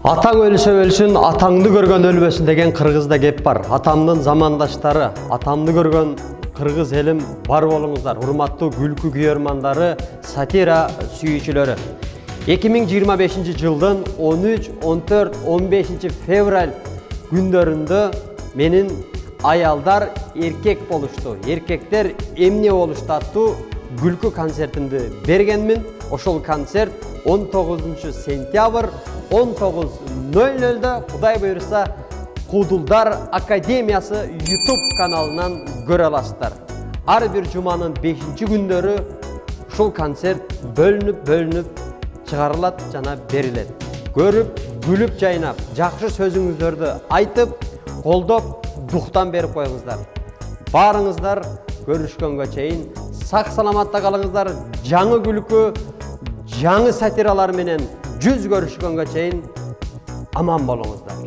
Атаң өлсө өлсүн, атаңды көргөн өлбөсүн деген кыргызда кеп бар. Атамдын замандаштары, атамды көргөн кыргыз элим бар болуңуздар. Урматтуу күлкү күйөрмандары, сатира сүйүүчүлөрү. 2025 жылдын 13, 14, 15 февраль күндөрүндө менин аялдар эркек болушту. Эркектер эмне болушту аттуу күлкү концертимди бергенмин. Ошол концерт 19 сентябрь 19:00-да Кудай буйруса Куудулдар Академиясы YouTube каналынан көрө аласыздар. Ар бир жуманын 5-күндөрү ушул концерт бөлүнүп чыгарылат жана берилет. Көрүп, күлүп жайнап, жакшы сөзүңүздөрдү айтып, колдоп, дуктан берип коюңуздар. Барыңыздар көрүшкөнгө чейин сак саламатта калыңыздар. Жаңы күлкү, жаңы сатиралар менен жүз көрүшкөнгө чейин аман болуңуздар.